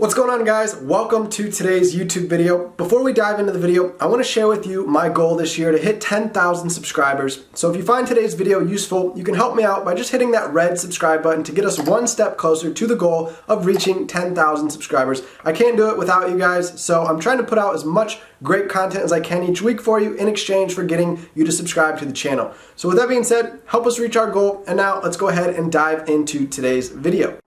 What's going on, guys? Welcome to today's YouTube video. Before we dive into the video, I want to share with you my goal this year to hit 10,000 subscribers. So if you find today's video useful, you can help me out by just hitting that red subscribe button to get us one step closer to the goal of reaching 10,000 subscribers. I can't do it without you guys, so I'm trying to put out as much great content as I can each week for you in exchange for getting you to subscribe to the channel. So with that being said, help us reach our goal, and now let's go ahead and dive into today's video.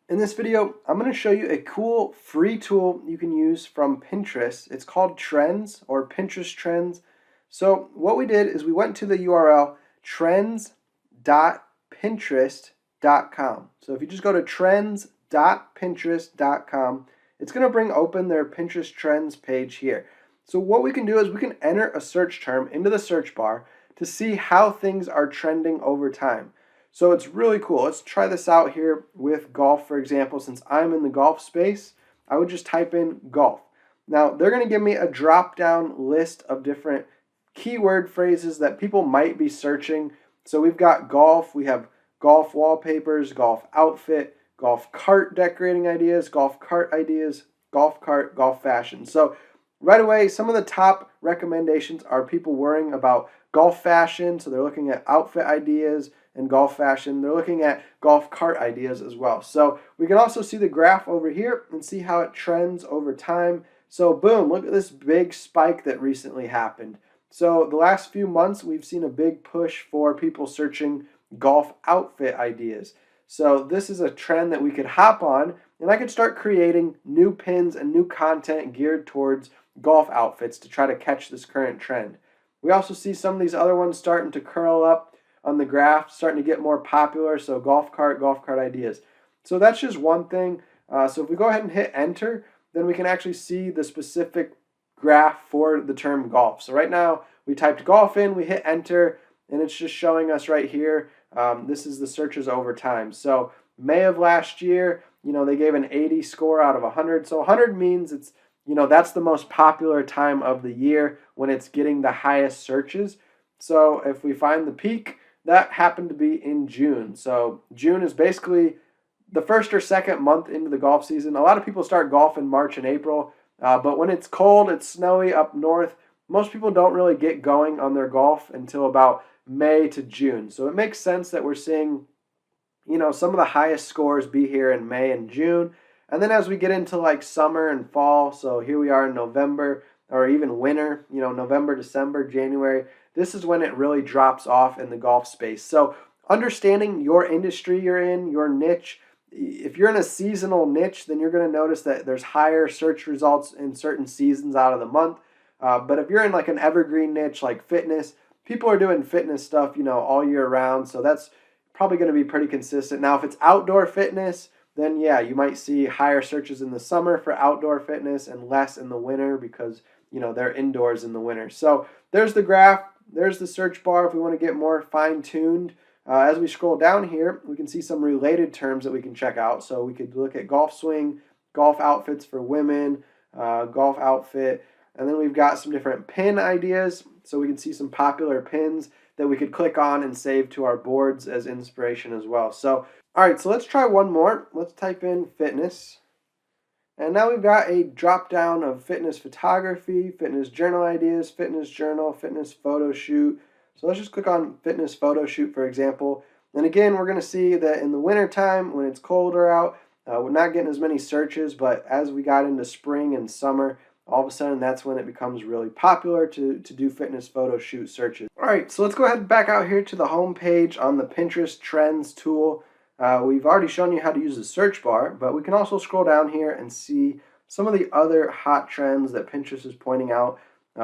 In this video, I'm going to show you a cool free tool you can use from Pinterest. It's called Trends or Pinterest Trends. So what we did is we went to the URL trends.pinterest.com. So if you just go to trends.pinterest.com, it's going to bring open their Pinterest Trends page here. So what we can do is we can enter a search term into the search bar to see how things are trending over time. So it's really cool. Let's try this out here with golf, for example. Since I'm in the golf space, I would just type in golf. Now, they're going to give me a drop-down list of different keyword phrases that people might be searching. So we've got golf, we have golf wallpapers, golf outfit, golf cart decorating ideas, golf cart ideas, golf cart, golf fashion. So right away, some of the top recommendations are people worrying about golf fashion. So they're looking at outfit ideas and golf fashion. They're looking at golf cart ideas as well. So we can also see the graph over here and see how it trends over time. So boom, look at this big spike that recently happened. So the last few months, we've seen a big push for people searching golf outfit ideas. So this is a trend that we could hop on, and I could start creating new pins and new content geared towards golf outfits to try to catch this current trend. We also see some of these other ones starting to curl up on the graph, starting to get more popular. So golf cart ideas. So that's just one thing. So if we go ahead and hit enter, then we can actually see the specific graph for the term golf. So right now we typed golf in, we hit enter, and it's just showing us right here. This is the searches over time. So May of last year, they gave an 80 score out of 100. So 100 means it's, that's the most popular time of the year when it's getting the highest searches. So if we find the peak, that happened to be in June. So June is basically the first or second month into the golf season. A lot of people start golf in March and April, but when it's cold, it's snowy up north, most people don't really get going on their golf until about May to June. So it makes sense that we're seeing, some of the highest scores be here in May and June. And then as we get into like summer and fall, so here we are in November, or even winter, November, December, January, this is when it really drops off in the golf space. So understanding your industry you're in, your niche, if you're in a seasonal niche, then you're going to notice that there's higher search results in certain seasons out of the month. But if you're in like an evergreen niche like fitness, people are doing fitness stuff, all year round. So that's probably going to be pretty consistent. Now, if it's outdoor fitness, then yeah, you might see higher searches in the summer for outdoor fitness and less in the winter because, they're indoors in the winter. So there's the graph. There's the search bar if we want to get more fine-tuned. As we scroll down here, we can see some related terms that we can check out. So we could look at golf swing, golf outfits for women, golf outfit, and then we've got some different pin ideas. So we can see some popular pins that we could click on and save to our boards as inspiration as well. So, all right, so let's try one more. Let's type in fitness. And now we've got a drop down of fitness photography, fitness journal ideas, fitness journal, fitness photo shoot. So let's just click on fitness photo shoot, for example. And again, we're going to see that in the winter time, when it's colder out, we're not getting as many searches, but as we got into spring and summer, all of a sudden that's when it becomes really popular to do fitness photo shoot searches. All right, so let's go ahead and back out here to the home page on the Pinterest Trends tool. We've already shown you how to use the search bar, but we can also scroll down here and see some of the other hot trends that Pinterest is pointing out.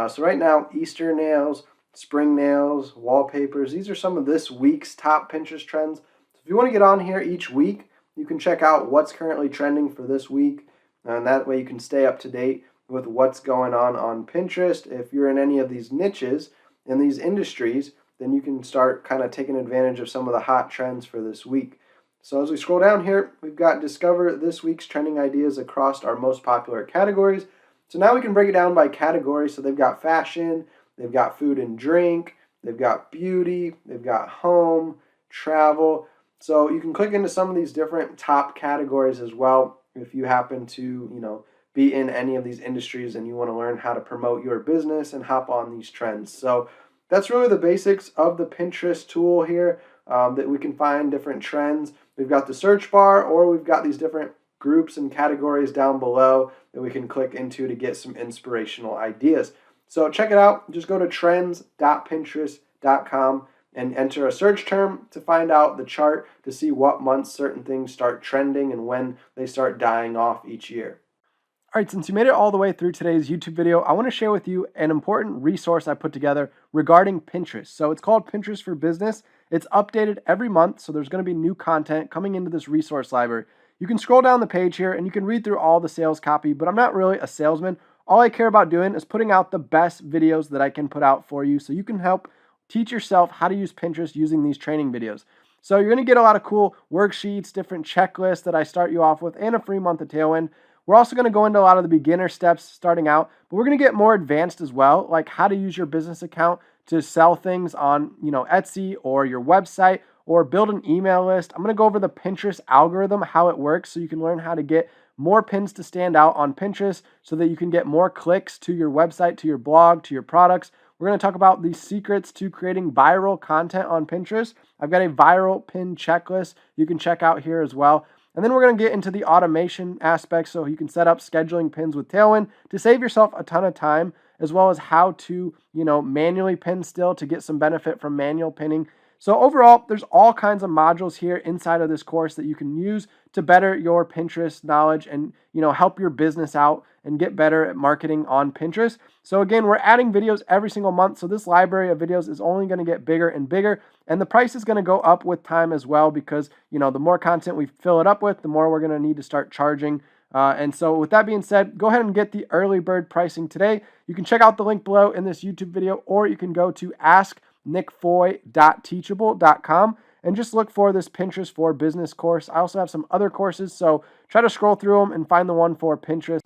So right now, Easter nails, spring nails, wallpapers, these are some of this week's top Pinterest trends. So if you want to get on here each week, you can check out what's currently trending for this week, and that way you can stay up to date with what's going on Pinterest. If you're in any of these niches, in these industries, then you can start kind of taking advantage of some of the hot trends for this week. So as we scroll down here, we've got discover this week's trending ideas across our most popular categories. So now we can break it down by category. So they've got fashion, they've got food and drink, they've got beauty, they've got home, travel. So you can click into some of these different top categories as well if you happen to, be in any of these industries and you want to learn how to promote your business and hop on these trends. So that's really the basics of the Pinterest tool here, that we can find different trends. We've got the search bar, or we've got these different groups and categories down below that we can click into to get some inspirational ideas. So check it out. Just go to trends.pinterest.com and enter a search term to find out the chart to see what months certain things start trending and when they start dying off each year. All right, since you made it all the way through today's YouTube video, I want to share with you an important resource I put together regarding Pinterest. So it's called Pinterest for Business. It's updated every month, so there's going to be new content coming into this resource library. You can scroll down the page here and you can read through all the sales copy, but I'm not really a salesman. All I care about doing is putting out the best videos that I can put out for you so you can help teach yourself how to use Pinterest using these training videos. So you're going to get a lot of cool worksheets, different checklists that I start you off with, and a free month of Tailwind. We're also going to go into a lot of the beginner steps starting out, but we're going to get more advanced as well, like how to use your business account to sell things on, Etsy or your website, or build an email list. I'm going to go over the Pinterest algorithm, how it works, so you can learn how to get more pins to stand out on Pinterest so that you can get more clicks to your website, to your blog, to your products. We're going to talk about the secrets to creating viral content on Pinterest. I've got a viral pin checklist you can check out here as well. And then we're going to get into the automation aspect so you can set up scheduling pins with Tailwind to save yourself a ton of time, as well as how to, manually pin still to get some benefit from manual pinning. So overall, there's all kinds of modules here inside of this course that you can use to better your Pinterest knowledge and, help your business out and get better at marketing on Pinterest. So again, we're adding videos every single month. So this library of videos is only going to get bigger and bigger. And the price is going to go up with time as well because, the more content we fill it up with, the more we're going to need to start charging. And so with that being said, go ahead and get the early bird pricing today. You can check out the link below in this YouTube video, or you can go to asknickfoy.teachable.com and just look for this Pinterest for Business course. I also have some other courses, so try to scroll through them and find the one for Pinterest.